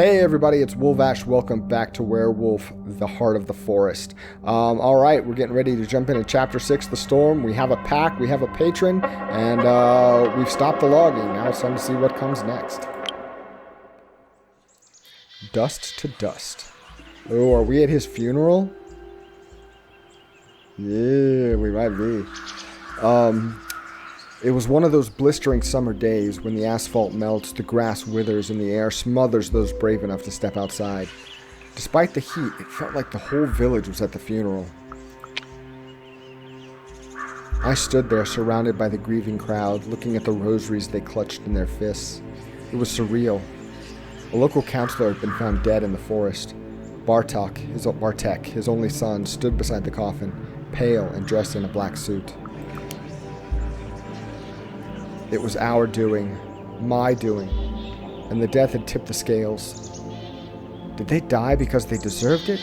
Hey everybody, it's Wolvash. Welcome back to Werewolf, the Heart of the Forest. Alright, we're getting ready to jump into Chapter 6, The Storm. We have a pack, we have a patron, and we've stopped the logging. Now it's time to see what comes next. Dust to dust. Oh, are we at his funeral? Yeah, we might be. It was one of those blistering summer days when the asphalt melts, the grass withers, and the air smothers those brave enough to step outside. Despite the heat, it felt like the whole village was at the funeral. I stood there surrounded by the grieving crowd, looking at the rosaries they clutched in their fists. It was surreal. A local counselor had been found dead in the forest. Bartek, his only son, stood beside the coffin, pale and dressed in a black suit. It was our doing, my doing, and the death had tipped the scales. Did they die because they deserved it,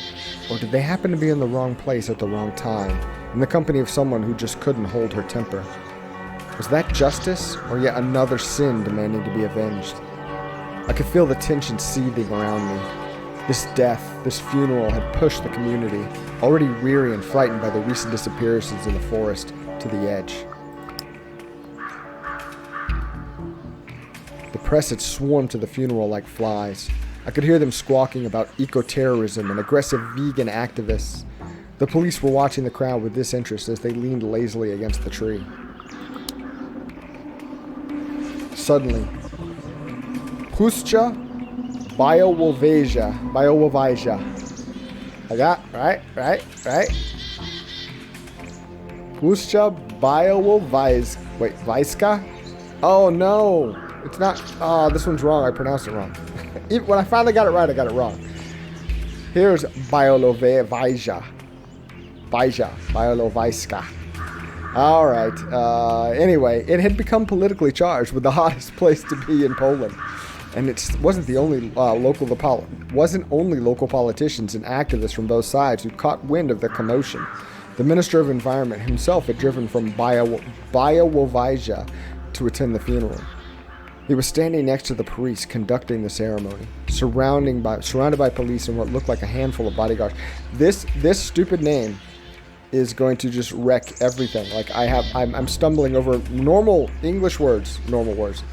or did they happen to be in the wrong place at the wrong time, in the company of someone who just couldn't hold her temper? Was that justice, or yet another sin demanding to be avenged? I could feel the tension seething around me. This death, this funeral had pushed the community, already weary and frightened by the recent disappearances in the forest, to the edge. The press had swarmed to the funeral like flies. I could hear them squawking about eco-terrorism and aggressive vegan activists. The police were watching the crowd with disinterest as they leaned lazily against the tree. Suddenly, Pustka Białowieża. I got right. Pustka Białowieża. Oh no! It's not. Oh, this one's wrong. I pronounced it wrong. When I finally got it right, I got it wrong. Here's Białowieża. Białowieża. All right. Anyway, it had become politically charged with the hottest place to be in Poland, and it wasn't only local politicians and activists from both sides who caught wind of the commotion. The Minister of Environment himself had driven from Białowieża to attend the funeral. He was standing next to the priest conducting the ceremony, surrounded by police and what looked like a handful of bodyguards. This stupid name is going to just wreck everything. Like I'm stumbling over normal words,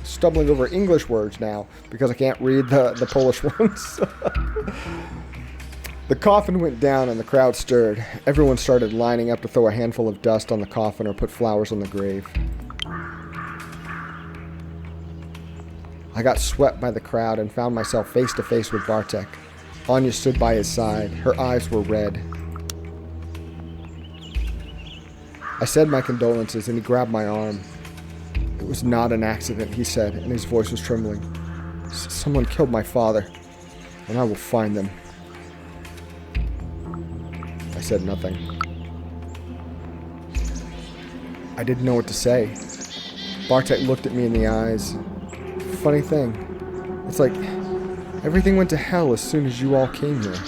stumbling over English words now because I can't read the Polish ones. The coffin went down and the crowd stirred. Everyone started lining up to throw a handful of dust on the coffin or put flowers on the grave. I got swept by the crowd and found myself face to face with Bartek. Anya stood by his side. Her eyes were red. I said my condolences and he grabbed my arm. It was not an accident, he said, and his voice was trembling. Someone killed my father, and I will find them. I said nothing. I didn't know what to say. Bartek looked at me in the eyes. Funny thing, it's like everything went to hell as soon as you all came here.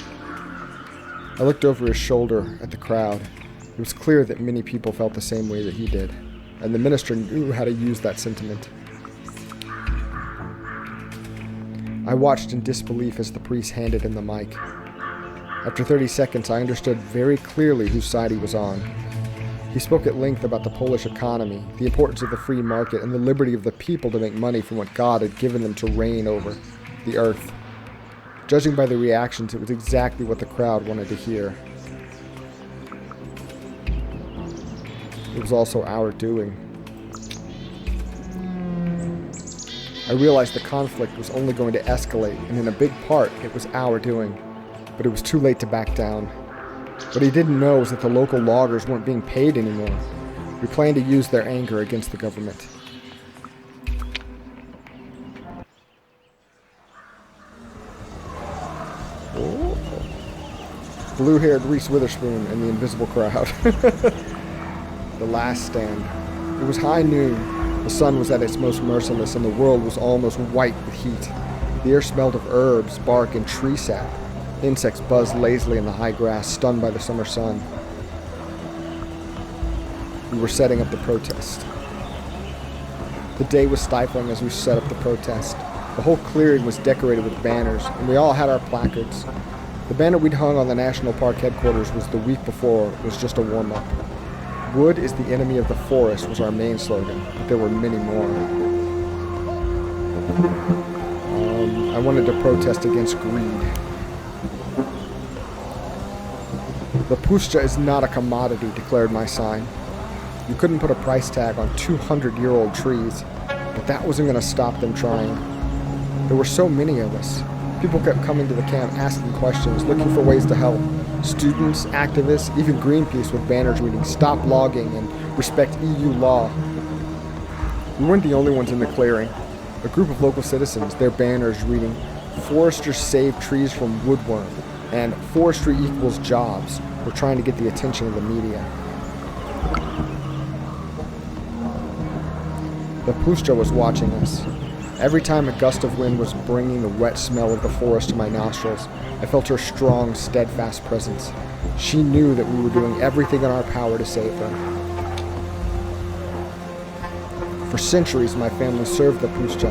I looked over his shoulder at the crowd. It was clear that many people felt the same way that he did, and the minister knew how to use that sentiment. I watched in disbelief as the priest handed him the mic. After 30 seconds, I understood very clearly whose side he was on. He spoke at length about the Polish economy, the importance of the free market, and the liberty of the people to make money from what God had given them to reign over, the earth. Judging by the reactions, it was exactly what the crowd wanted to hear. It was also our doing. I realized the conflict was only going to escalate, and in a big part, it was our doing. But it was too late to back down. What he didn't know was that the local loggers weren't being paid anymore. We planned to use their anger against the government. Oh. Blue-haired Reese Witherspoon and the invisible crowd. The last stand. It was high noon. The sun was at its most merciless and the world was almost white with heat. The air smelled of herbs, bark, and tree sap. Insects buzzed lazily in the high grass, stunned by the summer sun. We were setting up the protest. The day was stifling as we set up the protest. The whole clearing was decorated with banners, and we all had our placards. The banner we'd hung on the National Park headquarters was the week before was just a warm-up. Wood is the enemy of the forest was our main slogan, but there were many more. I wanted to protest against greed. The puszcza is not a commodity, declared my sign. You couldn't put a price tag on 200-year-old trees, but that wasn't going to stop them trying. There were so many of us. People kept coming to the camp asking questions, looking for ways to help. Students, activists, even Greenpeace with banners reading "Stop logging" and "Respect EU law." We weren't the only ones in the clearing. A group of local citizens, their banners reading "Foresters save trees from woodworm" and "Forestry equals jobs," were trying to get the attention of the media. The puszcza was watching us. Every time a gust of wind was bringing the wet smell of the forest to my nostrils, I felt her strong, steadfast presence. She knew that we were doing everything in our power to save her. For centuries, my family served the puszcza,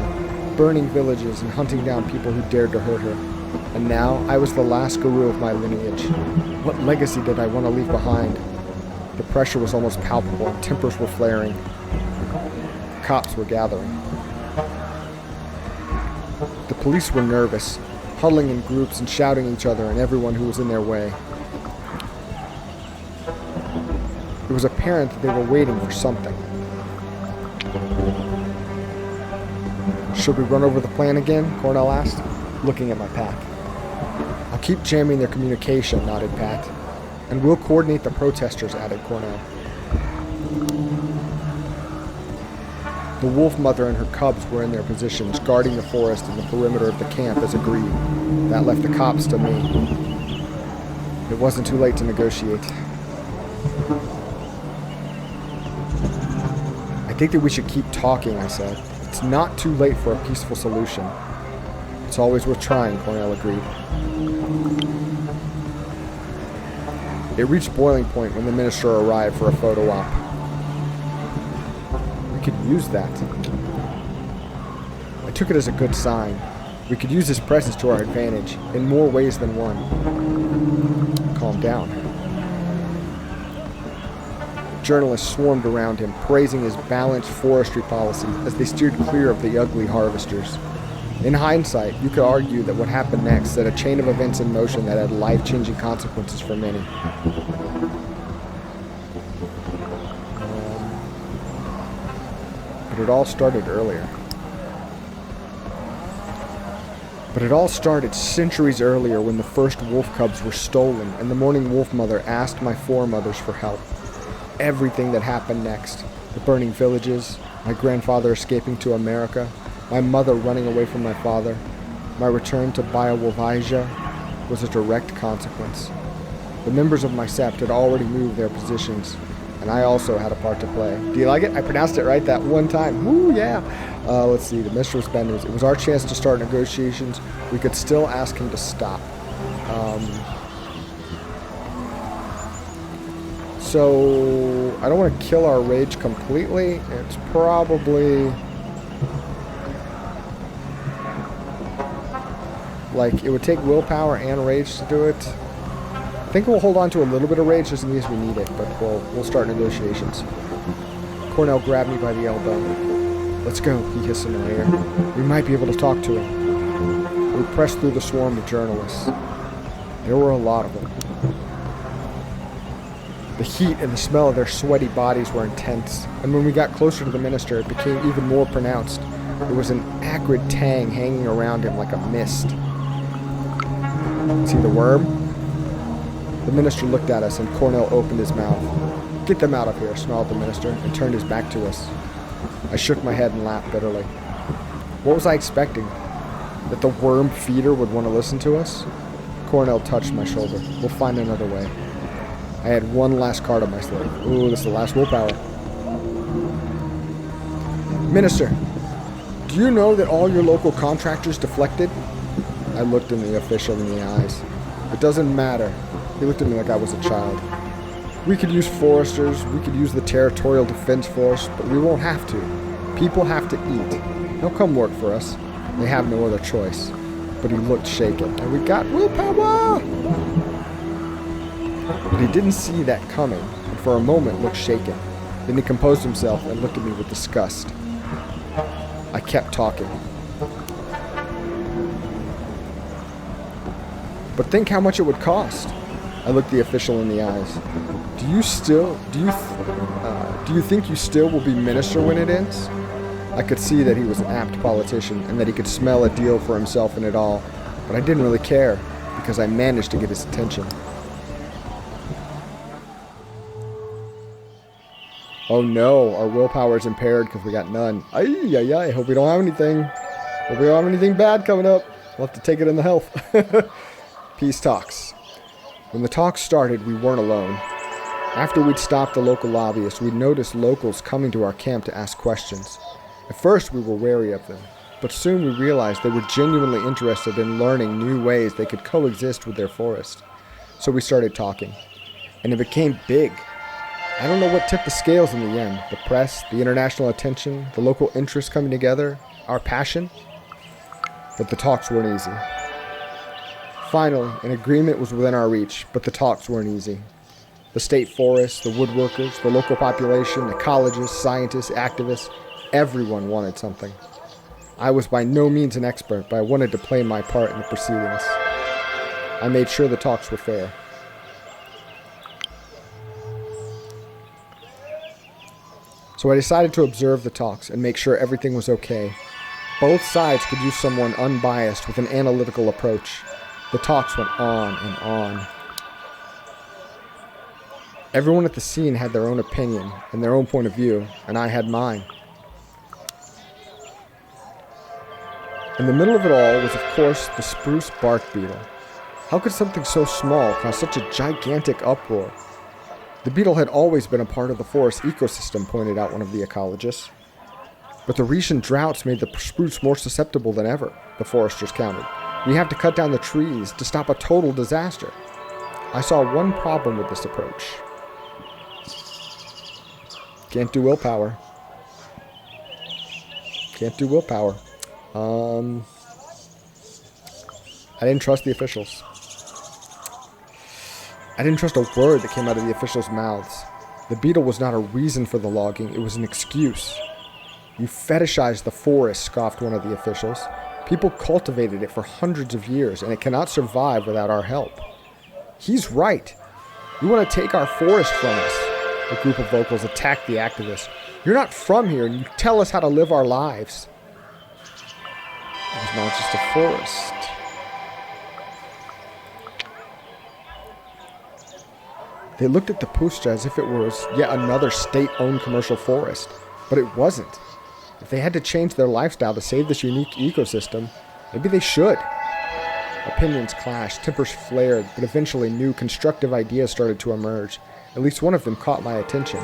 burning villages and hunting down people who dared to hurt her. And now, I was the last guru of my lineage. What legacy did I want to leave behind? The pressure was almost palpable, and tempers were flaring. Cops were gathering. The police were nervous, huddling in groups and shouting at each other and everyone who was in their way. It was apparent that they were waiting for something. Should we run over the plan again? Cornell asked, looking at my pack. I'll keep jamming their communication, nodded Pat. And we'll coordinate the protesters, added Cornell. The wolf mother and her cubs were in their positions, guarding the forest and the perimeter of the camp as agreed. That left the cops to me. It wasn't too late to negotiate. I think that we should keep talking, I said. It's not too late for a peaceful solution. It's always worth trying, Cornell agreed. It reached boiling point when the minister arrived for a photo op. We could use that. I took it as a good sign. We could use his presence to our advantage, in more ways than one. Calm down. Journalists swarmed around him, praising his balanced forestry policy as they steered clear of the ugly harvesters. In hindsight, you could argue that what happened next set a chain of events in motion that had life-changing consequences for many. But it all started earlier. But it all started centuries earlier when the first wolf cubs were stolen and the mourning wolf mother asked my foremothers for help. Everything that happened next, the burning villages, my grandfather escaping to America, my mother running away from my father, my return to Białowieża, was a direct consequence. The members of my sept had already moved their positions, and I also had a part to play. Do you like it? I pronounced it right that one time. Woo, yeah! Let's see, the minister was bad news. It was our chance to start negotiations. We could still ask him to stop. So, I don't want to kill our rage completely. It's probably... like, it would take willpower and rage to do it. I think we'll hold on to a little bit of rage just in case we need it, but we'll start negotiations. Cornell grabbed me by the elbow. Let's go, he hissed in my ear. We might be able to talk to him. We pressed through the swarm of journalists. There were a lot of them. The heat and the smell of their sweaty bodies were intense, and when we got closer to the minister, it became even more pronounced. There was an acrid tang hanging around him like a mist. See the worm? The minister looked at us, and Cornell opened his mouth. Get them out of here, snarled the minister, and turned his back to us. I shook my head and laughed bitterly. What was I expecting? That the worm feeder would want to listen to us? Cornell touched my shoulder. We'll find another way. I had one last card on my sleeve. Ooh, this is the last willpower. Minister, do you know that all your local contractors deflected? I looked in the official in the eyes. It doesn't matter. He looked at me like I was a child. We could use foresters, we could use the Territorial Defense Force, but we won't have to. People have to eat. They'll come work for us. They have no other choice. But he looked shaken, and we got willpower! But he didn't see that coming, and for a moment looked shaken. Then he composed himself and looked at me with disgust. I kept talking. But think how much it would cost. I looked the official in the eyes. Do you think you still will be minister when it ends? I could see that he was an apt politician and that he could smell a deal for himself in it all, but I didn't really care because I managed to get his attention. Oh no, our willpower is impaired because we got none. Ay, hope we don't have anything. Hope we don't have anything bad coming up. We'll have to take it in the health. Peace talks. When the talks started, we weren't alone. After we'd stopped the local lobbyists, we'd noticed locals coming to our camp to ask questions. At first, we were wary of them, but soon we realized they were genuinely interested in learning new ways they could coexist with their forest. So we started talking, and it became big. I don't know what tipped the scales in the end. The press, the international attention, the local interest coming together, our passion. But the talks weren't easy. Finally, an agreement was within our reach, but the talks weren't easy. The state forests, the woodworkers, the local population, ecologists, scientists, activists, everyone wanted something. I was by no means an expert, but I wanted to play my part in the proceedings. I made sure the talks were fair. So I decided to observe the talks and make sure everything was okay. Both sides could use someone unbiased with an analytical approach. The talks went on and on. Everyone at the scene had their own opinion and their own point of view, and I had mine. In the middle of it all was, of course, the spruce bark beetle. How could something so small cause such a gigantic uproar? The beetle had always been a part of the forest ecosystem, pointed out one of the ecologists. But the recent droughts made the spruce more susceptible than ever, the foresters countered. We have to cut down the trees to stop a total disaster. I saw one problem with this approach. Can't do willpower. Can't do willpower. I didn't trust the officials. I didn't trust a word that came out of the officials' mouths. The beetle was not a reason for the logging, it was an excuse. You fetishize the forest, scoffed one of the officials. People cultivated it for hundreds of years, and it cannot survive without our help. He's right. You want to take our forest from us. A group of locals attacked the activists. You're not from here, and you tell us how to live our lives. It was not just a forest. They looked at the puszta as if it was yet another state-owned commercial forest, but it wasn't. If they had to change their lifestyle to save this unique ecosystem, maybe they should. Opinions clashed, tempers flared, but eventually new constructive ideas started to emerge. At least one of them caught my attention.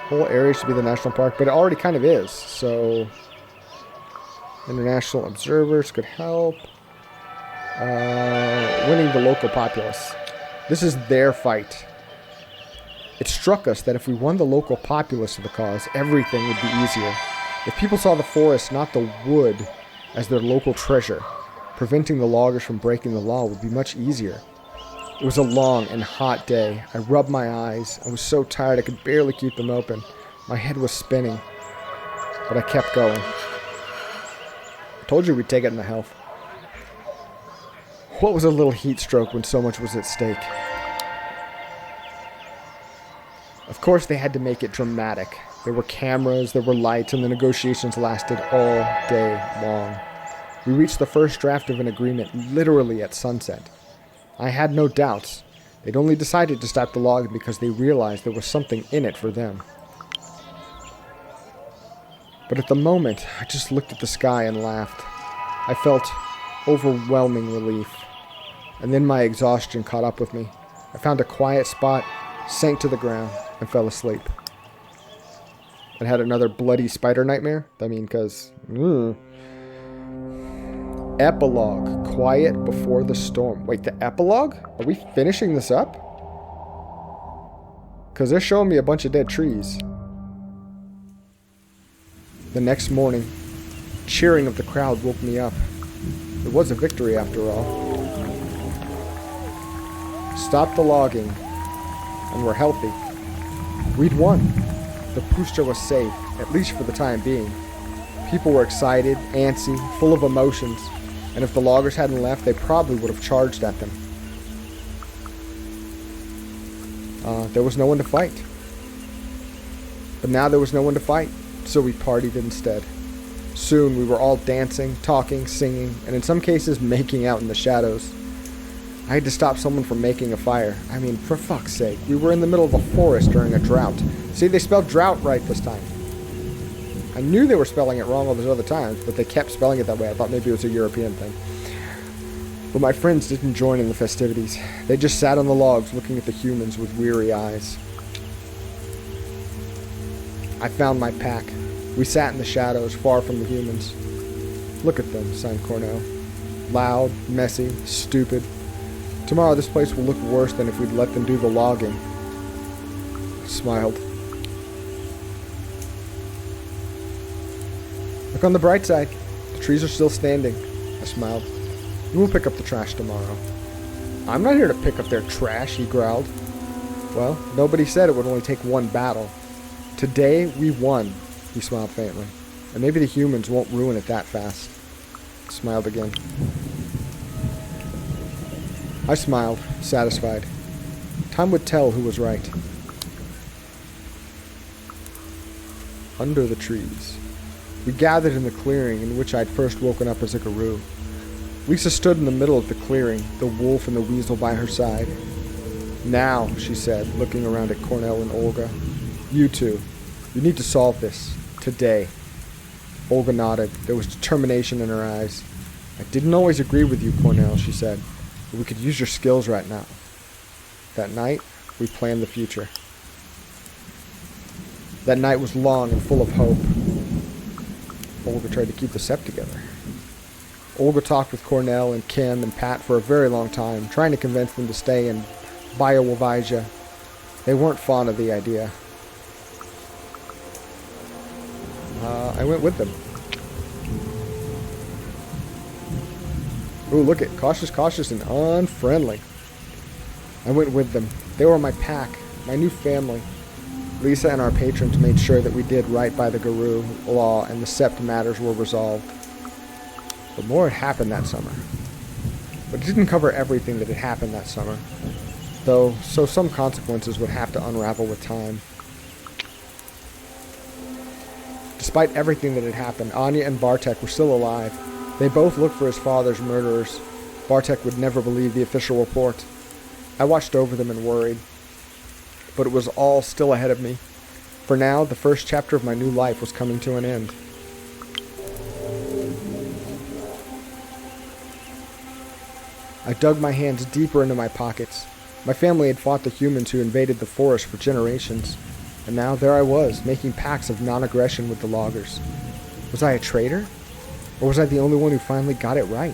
Whole area should be the national park, but it already kind of is, so international observers could help. Winning the local populace. This is their fight. It struck us that if we won the local populace of the cause, everything would be easier. If people saw the forest, not the wood, as their local treasure, preventing the loggers from breaking the law would be much easier. It was a long and hot day. I rubbed my eyes. I was so tired I could barely keep them open. My head was spinning, but I kept going. I told you we'd take it in the health. What was a little heat stroke when so much was at stake? Of course, they had to make it dramatic. There were cameras, there were lights, and the negotiations lasted all day long. We reached the first draft of an agreement literally at sunset. I had no doubts. They'd only decided to stop the logging because they realized there was something in it for them. But at the moment, I just looked at the sky and laughed. I felt overwhelming relief. And then my exhaustion caught up with me. I found a quiet spot, sank to the ground, and fell asleep. And had another bloody spider nightmare. I mean, because... Epilogue. Quiet before the storm. Wait, the epilogue? Are we finishing this up? Because they're showing me a bunch of dead trees. The next morning, cheering of the crowd woke me up. It was a victory after all. Stopped the logging, and we're healthy. We'd won. The Puszcza was safe, at least for the time being. People were excited, antsy, full of emotions, and if the loggers hadn't left, they probably would have charged at them. There was no one to fight. But now there was no one to fight, so we partied instead. Soon we were all dancing, talking, singing, and in some cases making out in the shadows. I had to stop someone from making a fire. I mean, for fuck's sake, we were in the middle of a forest during a drought. See, they spelled drought right this time. I knew they were spelling it wrong all those other times, but they kept spelling it that way. I thought maybe it was a European thing. But my friends didn't join in the festivities. They just sat on the logs looking at the humans with weary eyes. I found my pack. We sat in the shadows, far from the humans. Look at them, sighed Cornell. Loud, messy, stupid. Tomorrow this place will look worse than if we'd let them do the logging. I smiled. Look on the bright side. The trees are still standing. I smiled. We will pick up the trash tomorrow. I'm not here to pick up their trash, he growled. Well, nobody said it would only take one battle. Today we won, he smiled faintly. And maybe the humans won't ruin it that fast. I smiled again. I smiled, satisfied. Time would tell who was right. Under the trees. We gathered in the clearing in which I'd first woken up as a guru. Lisa stood in the middle of the clearing, the wolf and the weasel by her side. Now, she said, looking around at Cornell and Olga. You two, you need to solve this. Today. Olga nodded. There was determination in her eyes. I didn't always agree with you, Cornell, she said. But we could use your skills right now. That night, we planned the future. That night was long and full of hope. Olga tried to keep the sept together. Olga talked with Cornell and Kim and Pat for a very long time, trying to convince them to stay in Białowieża. They weren't fond of the idea. I went with them. Ooh, look at cautious, cautious, and unfriendly. I went with them. They were my pack, my new family. Lisa and our patrons made sure that we did right by the Guru law and the sept matters were resolved. But more had happened that summer. But it didn't cover everything that had happened that summer, though, so some consequences would have to unravel with time. Despite everything that had happened, Anya and Bartek were still alive. They both looked for his father's murderers. Bartek would never believe the official report. I watched over them and worried. But it was all still ahead of me. For now, the first chapter of my new life was coming to an end. I dug my hands deeper into my pockets. My family had fought the humans who invaded the forest for generations. And now there I was, making pacts of non-aggression with the loggers. Was I a traitor? Or was I the only one who finally got it right?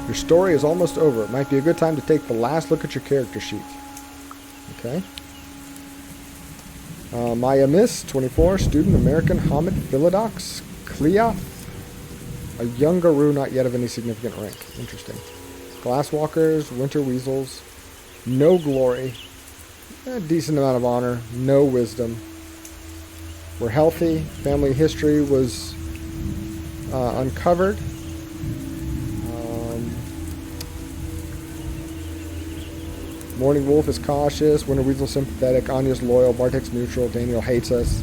Your story is almost over. It might be a good time to take the last look at your character sheet. Okay. Maia Miss, 24, student, American, Hamid, Philodox, Cleoth. A young guru not yet of any significant rank. Interesting. Glasswalkers, winter weasels. No glory. A decent amount of honor. No wisdom. We're healthy. Family history was uncovered. Morning Wolf is cautious. Winter Weasel sympathetic. Anya's loyal. Bartek's neutral. Daniel hates us.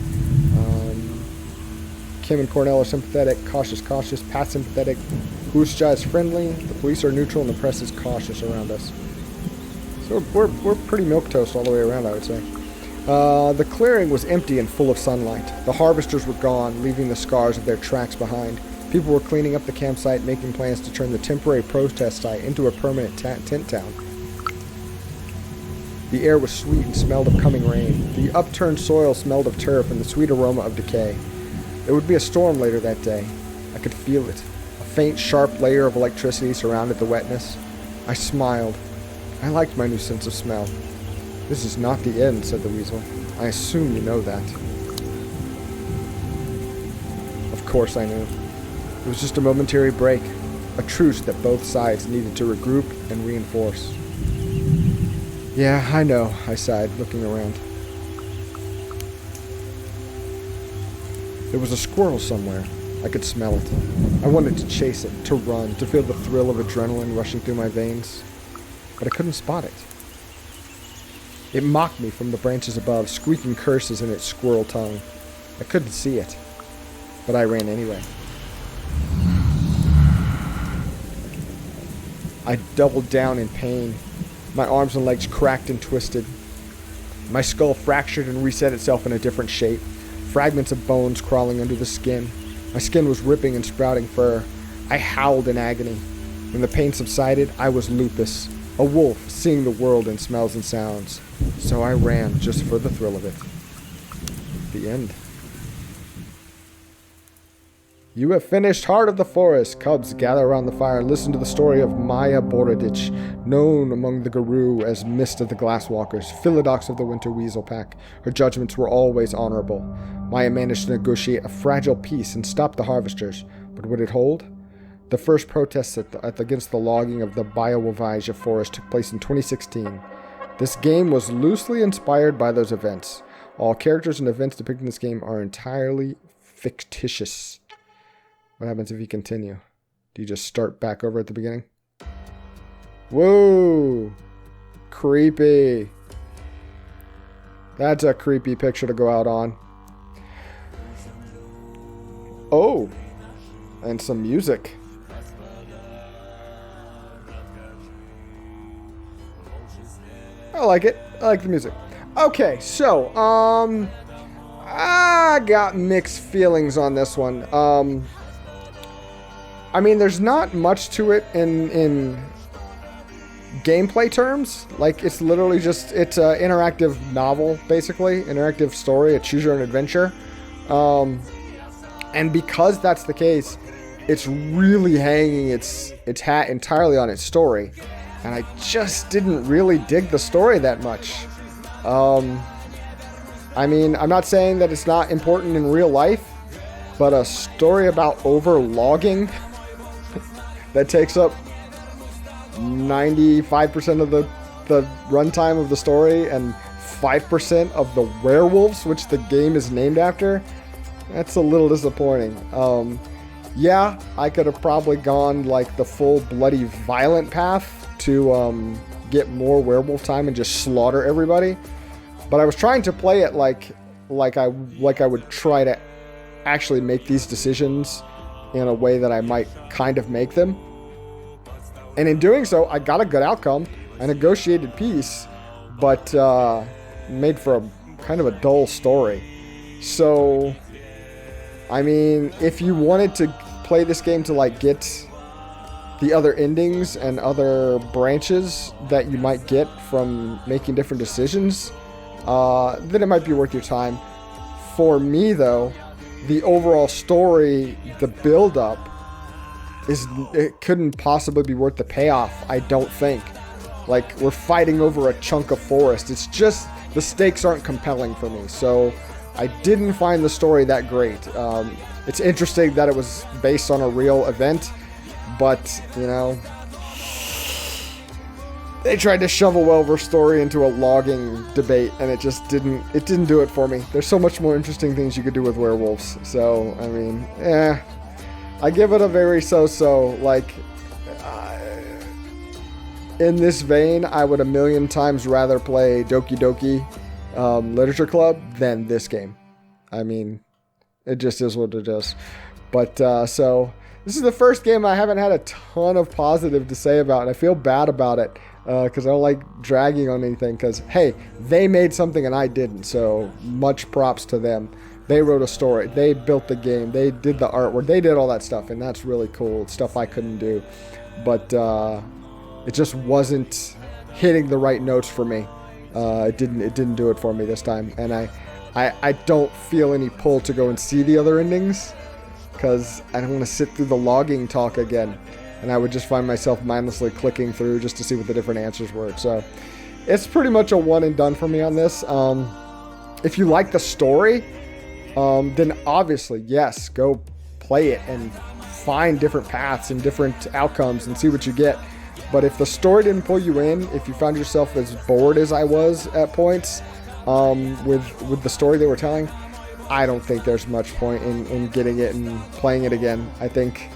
Kim and Cornell are sympathetic. Cautious, cautious. Pat sympathetic. Puszcza is friendly. The police are neutral, and the press is cautious around us. So we're pretty milquetoast all the way around, I would say. The clearing was empty and full of sunlight. The harvesters were gone, leaving the scars of their tracks behind. People were cleaning up the campsite, making plans to turn the temporary protest site into a permanent tent town. The air was sweet and smelled of coming rain. The upturned soil smelled of turf and the sweet aroma of decay. There would be a storm later that day. I could feel it. A faint, sharp layer of electricity surrounded the wetness. I smiled. I liked my new sense of smell. This is not the end, said the weasel. I assume you know that. Of course I knew. It was just a momentary break. A truce that both sides needed to regroup and reinforce. Yeah, I know, I sighed, looking around. There was a squirrel somewhere. I could smell it. I wanted to chase it, to run, to feel the thrill of adrenaline rushing through my veins. But I couldn't spot it. It mocked me from the branches above, squeaking curses in its squirrel tongue. I couldn't see it, but I ran anyway. I doubled down in pain. My arms and legs cracked and twisted. My skull fractured and reset itself in a different shape. Fragments of bones crawling under the skin. My skin was ripping and sprouting fur. I howled in agony. When the pain subsided, I was Lupus, a wolf seeing the world in smells and sounds. So I ran just for the thrill of it. The end. You have finished Heart of the Forest. Cubs gather around the fire and listen to the story of Maia Borodich, known among the Guru as Mist of the Glasswalkers, Philodox of the Winter Weasel Pack. Her judgments were always honorable. Maia managed to negotiate a fragile peace and stop the harvesters, but would it hold? The first protests against the logging of the Białowieża Forest took place in 2016. This game was loosely inspired by those events. All characters and events depicted in this game are entirely fictitious. What happens if you continue? Do you just start back over at the beginning? Whoa! Creepy. That's a creepy picture to go out on. Oh! And some music. I like it. I like the music. Okay, so, I got mixed feelings on this one. I mean, there's not much to it in gameplay terms. Like, it's literally just, it's an interactive novel, basically. Interactive story, a choose your own adventure. And because that's the case, it's really hanging its hat entirely on its story. And I just didn't really dig the story that much. I mean, I'm not saying that it's not important in real life, but a story about overlogging that takes up 95% of the runtime of the story and 5% of the werewolves, which the game is named after, that's a little disappointing. Yeah, I could have probably gone like the full bloody violent path to get more werewolf time and just slaughter everybody. But I was trying to play it like I would try to actually make these decisions in a way that I might kind of make them. And in doing so, I got a good outcome. I negotiated peace, but made for a kind of a dull story. So, I mean, if you wanted to play this game to like get the other endings and other branches that you might get from making different decisions, then it might be worth your time. For me, though, the overall story, the build-up, it couldn't possibly be worth the payoff, I don't think. Like, we're fighting over a chunk of forest. It's just, the stakes aren't compelling for me. So, I didn't find the story that great. It's interesting that it was based on a real event, but, you know, they tried to shove a Wolvash story into a logging debate, and it just didn't do it for me. There's so much more interesting things you could do with werewolves. So, I mean, I give it a very so-so. Like, in this vein, I would a million times rather play Doki Doki Literature Club than this game. I mean, it just is what it is. But, so, this is the first game I haven't had a ton of positive to say about, and I feel bad about it. Because I don't like dragging on anything, because, hey, they made something and I didn't, so much props to them. They wrote a story, they built the game, they did the artwork, they did all that stuff, and that's really cool. It's stuff I couldn't do. But it just wasn't hitting the right notes for me. It didn't do it for me this time, and I don't feel any pull to go and see the other endings, because I don't want to sit through the logging talk again. and I would just find myself mindlessly clicking through just to see what the different answers were. So it's pretty much a one and done for me on this. If you like the story, then obviously, yes, go play it and find different paths and different outcomes and see what you get. But if the story didn't pull you in, if you found yourself as bored as I was at points with the story they were telling, I don't think there's much point in getting it and playing it again. I think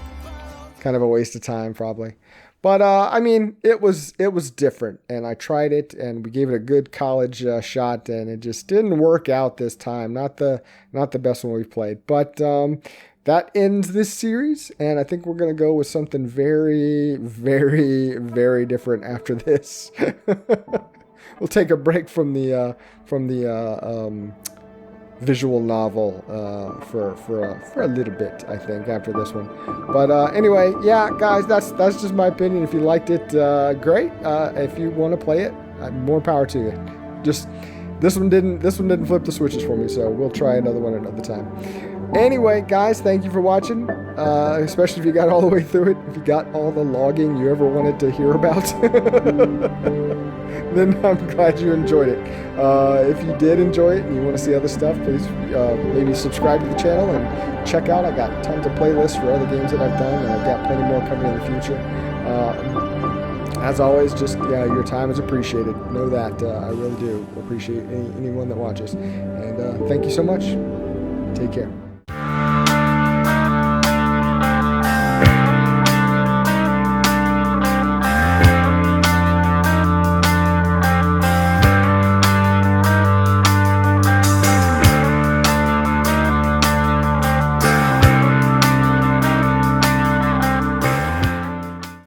kind of a waste of time probably. But I mean, it was different, and I tried it, and we gave it a good college shot, and it just didn't work out this time. Not the best one we've played, but that ends this series, and I think we're gonna go with something very, very, very different after this. We'll take a break from the visual novel for a little bit, I think, after this one. But anyway, yeah, guys, that's just my opinion. If you liked it, great. If you want to play it, more power to you. Just this one didn't flip the switches for me, so we'll try another one another time. Anyway, guys, thank you for watching, especially if you got all the way through it. If you got all the logging you ever wanted to hear about, then I'm glad you enjoyed it. If you did enjoy it and you want to see other stuff, please maybe subscribe to the channel and check out. I got tons of playlists for other games that I've done, and I've got plenty more coming in the future. As always, just your time is appreciated. Know that. I really do appreciate anyone that watches. And thank you so much. Take care.